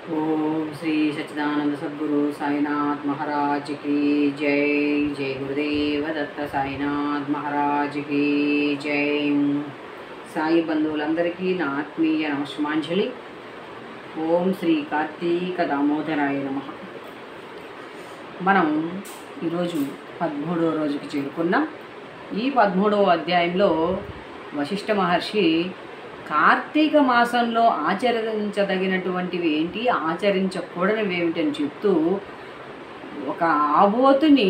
ओम श्री सच्चिदानंद सद्गुरु साईनाथ महाराज की जय। जय गुरुदेव दत्त साईनाथ महाराज की जय। साई बंधुవులందరికీ నా ఆత్మీయ నమస్మాంజలి। ఓం శ్రీ కార్తీక దామోదరాయ నమః। మనం ఈరోజు 13వ రోజుకి చేరుకున్నాం। ఈ 13వ అధ్యాయంలో వశిష్ఠ మహర్షి కార్తీక మాసంలో ఆచరించదగినటువంటివి ఏంటి, ఆచరించకూడనివి ఏమిటని చెప్తూ ఒక ఆబోతుని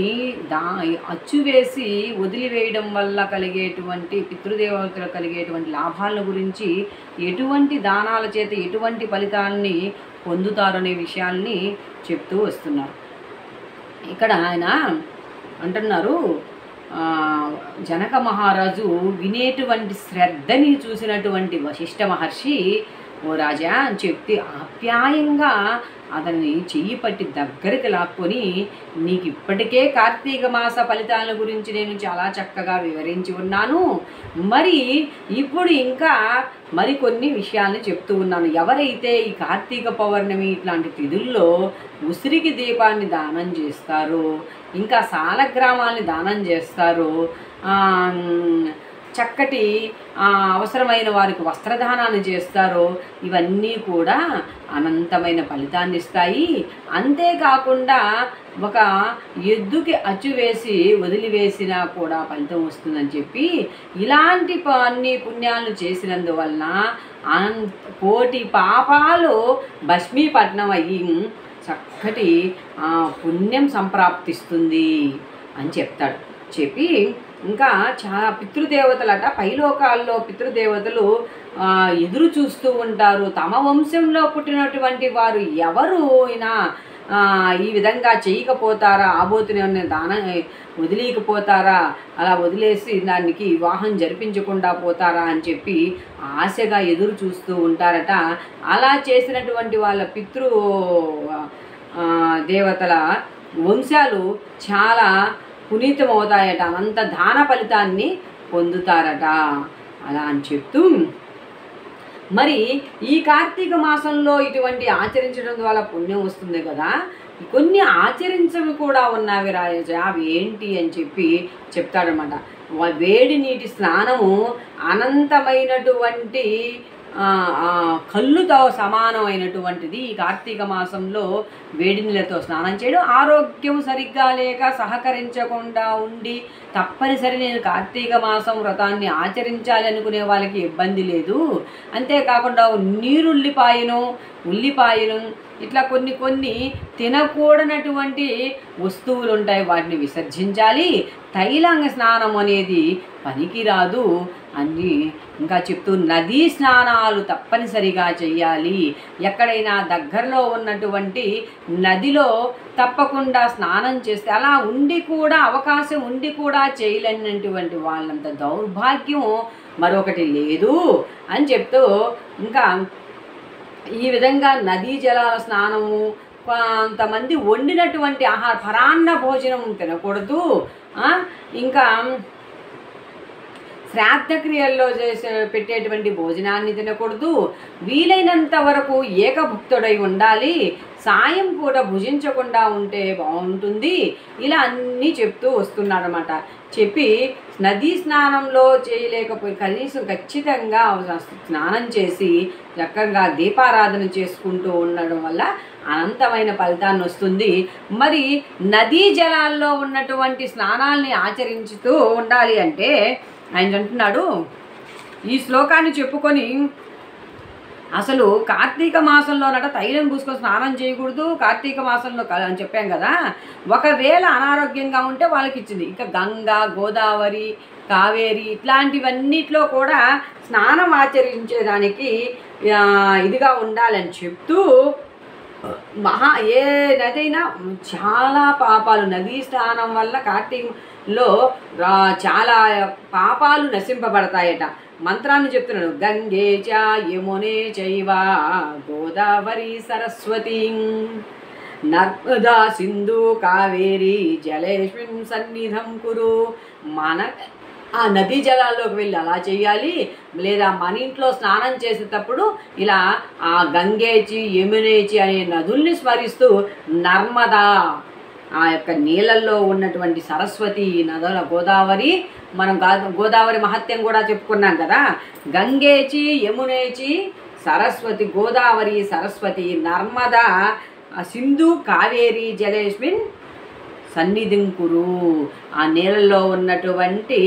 అచ్చు వేసి వదిలివేయడం వల్ల కలిగేటువంటి పితృదేవతలు కలిగేటువంటి లాభాల గురించి, ఎటువంటి దానాల చేత ఎటువంటి ఫలితాలని పొందుతారనే విషయాల్ని చెప్తూ వస్తున్నారు। ఇక్కడ ఆయన అంటున్నారు, జనక మహారాజు వినేటువంటి శ్రద్ధని చూసినటువంటి వశిష్ఠ మహర్షి, ఓ రాజా అని చెప్తే ఆప్యాయంగా అతన్ని చెయ్యి పట్టి దగ్గరికి లాక్కొని, నీకు ఇప్పటికే కార్తీక మాస ఫలితాల గురించి నేను చాలా చక్కగా వివరించి ఉన్నాను, మరి ఇప్పుడు ఇంకా మరికొన్ని విషయాల్ని చెప్తూ ఉన్నాను। ఎవరైతే ఈ కార్తీక పౌర్ణమి ఇట్లాంటి తిథుల్లో ఉసిరికి దీపాన్ని దానం చేస్తారో, ఇంకా సాలగ్రామాల్ని దానం చేస్తారో, చక్కటి అవసరమైన వారికి వస్త్రదానాన్ని చేస్తారో, ఇవన్నీ కూడా అనంతమైన ఫలితాన్ని ఇస్తాయి। అంతేకాకుండా ఒక ఎద్దుకి అచ్చు వేసి వదిలివేసినా కూడా ఫలితం వస్తుందని చెప్పి, ఇలాంటి అన్ని పుణ్యాలను చేసినందువలన కోటి పాపాలు భస్మీపట్నం అయ్యి చక్కటి పుణ్యం సంప్రాప్తిస్తుంది అని చెప్తాడు। చెప్పి ఇంకా చాలా పితృదేవతలట, పైలోకాల్లో పితృదేవతలు ఎదురు చూస్తూ ఉంటారు, తమ వంశంలో పుట్టినటువంటి వారు ఎవరు అయినా ఈ విధంగా చేయకపోతారా, ఆబోతుని దానం వదిలేయకపోతారా, అలా వదిలేసి దానికి వివాహం జరిపించకుండా పోతారా అని చెప్పి ఆశగా ఎదురు చూస్తూ ఉంటారట। అలా చేసినటువంటి వాళ్ళ పితృ దేవతల వంశాలు చాలా పునీతమవుతాయట, అనంత దాన ఫలితాన్ని పొందుతారట అలా అని చెప్తూ, మరి ఈ కార్తీక మాసంలో ఇటువంటి ఆచరించడం ద్వారా పుణ్యం వస్తుంది కదా, కొన్ని ఆచరించవి కూడా ఉన్నవి రాజా, అవి ఏంటి అని చెప్పి చెప్తాడనమాట। వేడి నీటి స్నానము అనంతమైనటువంటి కళ్ళుతో సమానమైనటువంటిది। ఈ కార్తీక మాసంలో వేడి నీళ్ళతో స్నానం చేయడం, ఆరోగ్యం సరిగ్గా లేక సహకరించకుండా ఉండి తప్పనిసరి నేను కార్తీక మాసం వ్రతాన్ని ఆచరించాలి అనుకునే వాళ్ళకి ఇబ్బంది లేదు। అంతేకాకుండా నీరుల్లిపాయను, ఉల్లిపాయను ఇట్లా కొన్ని తినకూడనటువంటి వస్తువులు ఉంటాయి, వాటిని విసర్జించాలి। తైలాంగ స్నానం అనేది పనికిరాదు అని ఇంకా చెప్తూ, నదీ స్నానాలు తప్పనిసరిగా చేయాలి। ఎక్కడైనా దగ్గరలో ఉన్నటువంటి నదిలో తప్పకుండా స్నానం చేస్తే, అలా ఉండి కూడా అవకాశం ఉండి కూడా చేయలేనటువంటి వాళ్ళంత దౌర్భాగ్యం మరొకటి లేదు అని చెప్తూ, ఇంకా ఈ విధంగా నదీ జలాల స్నానము, కొంతమంది వండినటువంటి పరాన్న భోజనం తినకూడదు, ఇంకా శ్రాద్ధక్రియల్లో పెట్టేటువంటి భోజనాన్ని తినకూడదు, వీలైనంత వరకు ఏకభుక్తుడై ఉండాలి, సాయం పూట భుజించకుండా ఉంటే బాగుంటుంది, ఇలా అన్నీ చెప్తూ వస్తున్నాడనమాట। చెప్పి నదీ స్నానంలో చేయలేకపోయి కనీసం ఖచ్చితంగా స్నానం చేసి చక్కగా దీపారాధన చేసుకుంటూ ఉండడం వల్ల అనంతమైన ఫలితాన్ని వస్తుంది। మరి నదీ జలాల్లో ఉన్నటువంటి స్నానాల్ని ఆచరించుతూ ఉండాలి అంటే ఆయన అంటున్నాడు, ఈ శ్లోకాన్ని చెప్పుకొని, అసలు కార్తీక మాసంలోనట తైలం పూసుకొని స్నానం చేయకూడదు, కార్తీక మాసంలో అని చెప్పాం కదా, ఒకవేళ అనారోగ్యంగా ఉంటే వాళ్ళకి ఇచ్చింది। ఇంకా గంగా, గోదావరి, కావేరి ఇట్లాంటివన్నిట్లో కూడా స్నానం ఆచరించేదానికి ఇదిగా ఉండాలని చెప్తూ, ఏ నదైనా చాలా పాపాలు, నదీ స్నానం వల్ల కార్తీకలో చాలా పాపాలు నశింపబడతాయట। మంత్రాన్ని చెప్తున్నాడు, గంగే చ యమునే చైవ గోదావరి సరస్వతి నర్మదా సింధు కావేరి జలేష్మిన్ సన్నిధం కురు ఆ నదీ జలాల్లోకి వెళ్ళి అలా చేయాలి. లేదా మన ఇంట్లో స్నానం చేసేటప్పుడు ఇలా ఆ గంగేచి యమునేచి అనే నదుల్ని స్మరిస్తూ నర్మదా ఆ యొక్క నీళ్ళల్లో ఉన్నటువంటి సరస్వతి నదుల గోదావరి, మనం గోదావరి మహత్యం కూడా చెప్పుకున్నాం కదా. గంగేచి యమునేచి సరస్వతి, గోదావరి సరస్వతి నర్మదా సింధు కావేరి జలేస్మిన్ సన్నిధిం కురు. ఆ నీళ్ళల్లో ఉన్నటువంటి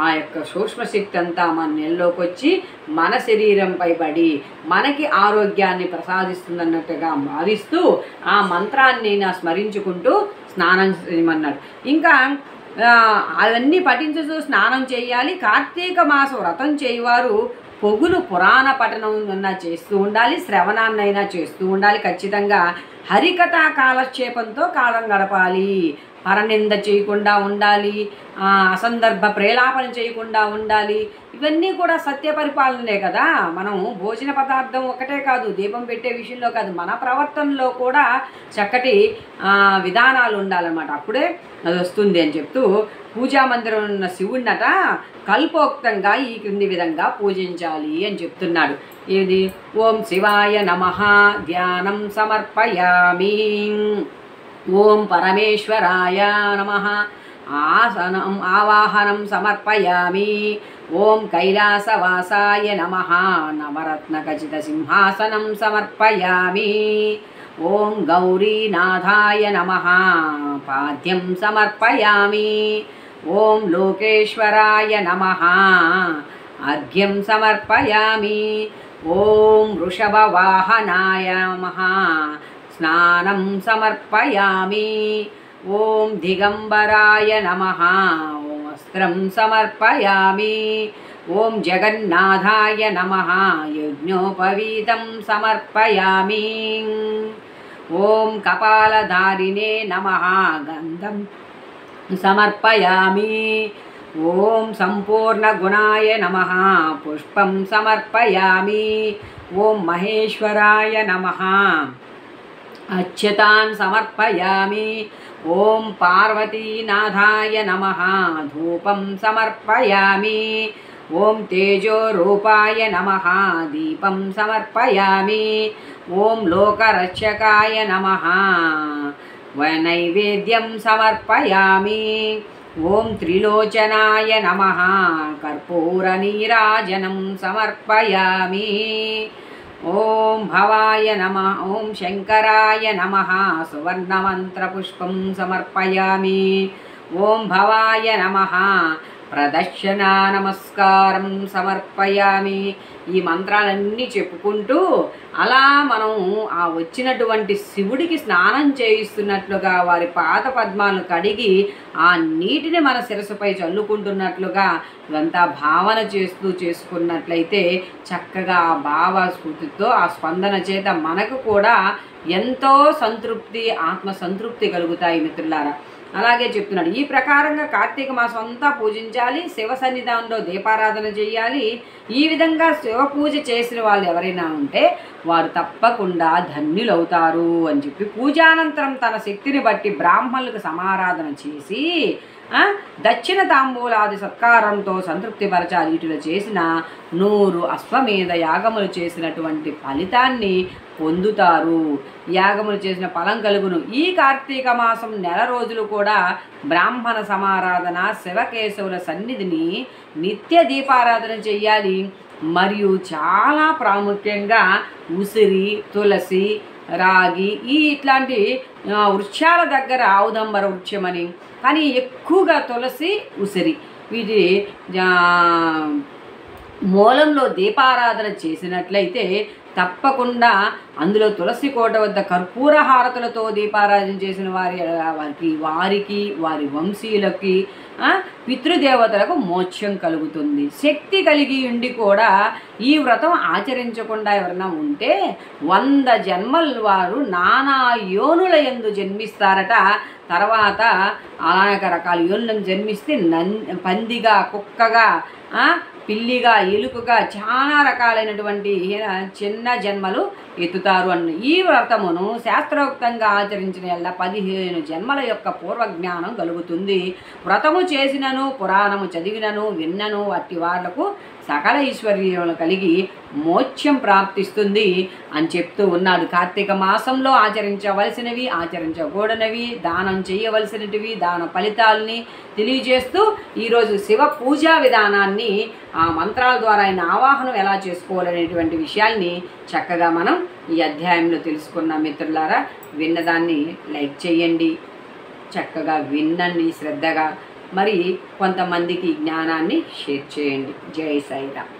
ఆ యొక్క సూక్ష్మశక్తి అంతా మన నీళ్ళలోకి వచ్చి మన శరీరంపై పడి మనకి ఆరోగ్యాన్ని ప్రసాదిస్తుందన్నట్టుగా భావిస్తూ ఆ మంత్రాన్ని స్మరించుకుంటూ స్నానం చేయమన్నాడు. ఇంకా అవన్నీ పఠించుతూ స్నానం చేయాలి. కార్తీక మాస వ్రతం చేయవారు పొగులు పురాణ పఠనం చేస్తూ ఉండాలి, శ్రవణాన్నైనా చేస్తూ ఉండాలి. ఖచ్చితంగా హరికథా కాలక్షేపంతో కాలం గడపాలి. పరనింద చేయకుండా ఉండాలి, అసందర్భ ప్రేలాపన చేయకుండా ఉండాలి. ఇవన్నీ కూడా సత్య పరిపాలనే కదా. మనం భోజన పదార్థం ఒకటే కాదు, దీపం పెట్టే విషయంలో కాదు, మన ప్రవర్తనలో కూడా చక్కటి విధానాలు ఉండాలన్నమాట. అప్పుడే అది వస్తుంది అని చెప్తూ పూజా మందిరం ఉన్న శివుడినట కల్పోక్తంగా ఈ క్రింది విధంగా పూజించాలి అని చెప్తున్నాడు. ఇది ఓం శివాయ నమః ధ్యానం సమర్పయామి, ఓం పరమేశ్వరాయ నమః ఆవాహనం సమర్పయామి, ఓం కైలాసవాసాయ నమః నవరత్నఖచిత సింహాసనం సమర్పయామి, ఓం గౌరీనాథాయ నమః పాద్యం సమర్పయామి, ఓం లోకేశ్వరాయ నమః అర్ఘ్యం సమర్పయామి, ఓం వృషభవాహనాయ నమః స్నానం సమర్పయామి, ఓం దిగంబరాయ నమః వస్త్రం సమర్పయామి, ఓం జగన్నాథాయ నమః యజ్ఞోపవీతం సమర్పయామి, ఓం కపాలధారిణే నమః గంధం సమర్పయామి, ఓం సంపూర్ణగుణాయ నమః పుష్పం సమర్పయామి, ఓం మహేశ్వరాయ నమః అచ్యుతాన్ సమర్పయామి, ఓం పార్వతీనాథాయ నమః ధూపం సమర్పయామి, ఓం తేజోరూపాయ నమః దీపం సమర్పయామి, ఓం లోకరక్షకాయ నమః నైవేద్యం సమర్పయామి, ఓం త్రిలోచనాయ నమః కర్పూరనీరాజనం సమర్పయామి, ఓం భవాయ నమః, ఓం శంకరాయ నమః సువర్ణమంత్రపుష్పం సమర్పయామి, ఓం భవాయ నమః ప్రదక్షిణా నమస్కారం సమర్పయామి. ఈ మంత్రాలన్నీ చెప్పుకుంటూ అలా మనం ఆ వచ్చినటువంటి శివుడికి స్నానం చేయిస్తున్నట్లుగా వారి పాద పద్మాలను కడిగి ఆ నీటిని మన శిరస్సుపై చల్లుకుంటున్నట్లుగా ఇదంతా భావన చేస్తూ చేసుకున్నట్లయితే చక్కగా ఆ భావ స్ఫూర్తితో ఆ స్పందన చేత మనకు కూడా ఎంతో సంతృప్తి, ఆత్మ సంతృప్తి కలుగుతాయి మిత్రులారా. అలాగే చెప్తున్నాడు, ఈ ప్రకారంగా కార్తీక మాసం అంతా పూజించాలి, శివ సన్నిధానంలో దీపారాధన చేయాలి. ఈ విధంగా శివ పూజ చేసిన వాళ్ళు ఎవరైనా ఉంటే వారు తప్పకుండా ధన్యులవుతారు అని చెప్పి పూజానంతరం తన శక్తిని బట్టి బ్రాహ్మణులకు సమారాధన చేసి దక్షిణ తాంబూలాది సత్కారంతో సంతృప్తిపరచాలి. వీటిలో చేసిన 100 అశ్వమేధ యాగములు చేసినటువంటి ఫలితాన్ని పొందుతారు. యాగములు చేసిన ఫలం కలుగును. ఈ కార్తీక మాసం నెల రోజులు కూడా బ్రాహ్మణ సమారాధన, శివకేశవుల సన్నిధిని నిత్య దీపారాధన చెయ్యాలి. మరియు చాలా ప్రాముఖ్యంగా ఉసిరి, తులసి, రాగి ఇట్లాంటి వృక్షాల దగ్గర ఔదంబర వృక్షమని, కానీ ఎక్కువగా తులసి, ఉసిరి వీటి మూలంలో దీపారాధన చేసినట్లయితే తప్పకుండా అందులో తులసి కోట వద్ద కర్పూర హారతులతో దీపారాధన చేసిన వారికి వారి వంశీయులకి పితృదేవతలకు మోక్షం కలుగుతుంది. శక్తి కలిగి ఉండి కూడా ఈ వ్రతం ఆచరించకుండా ఎవరైనా ఉంటే 100 జన్మలు వారు నానా యోనుల యందు జన్మిస్తారట. తర్వాత అనేక రకాల యోనులను జన్మిస్తే పందిగా, కుక్కగా, పిల్లిగా, ఎలుకగా చాలా రకాలైనటువంటి చిన్న జన్మలు ఎత్తుతారు అన్న ఈ వ్రతమును శాస్త్రోక్తంగా ఆచరించిన ఎల్ల 15 జన్మల యొక్క పూర్వజ్ఞానం కలుగుతుంది. వ్రతము చేసినను, పురాణము చదివినను, విన్నను అట్టి వాళ్లకు సకల ఐశ్వర్యములు కలిగి మోక్షం ప్రాప్తిస్తుంది అని చెప్తూ ఉన్నాడు. కార్తీక మాసంలో ఆచరించవలసినవి, ఆచరించకూడనివి, దానం చేయవలసినవి, దాన ఫలితాలని తెలియజేస్తూ ఈరోజు శివ పూజా విధానాన్ని, ఆ మంత్రాల ద్వారా ఆయన ఆవాహనం ఎలా చేసుకోవాలనేటువంటి విషయాల్ని చక్కగా మనం ఈ అధ్యాయంలో తెలుసుకున్న మిత్రులారా, విన్నదాన్ని లైక్ చేయండి, చక్కగా వినండి శ్రద్ధగా, మరి కొంతమందికి జ్ఞానాన్ని షేర్ చేయండి. జై సాయిరామ్.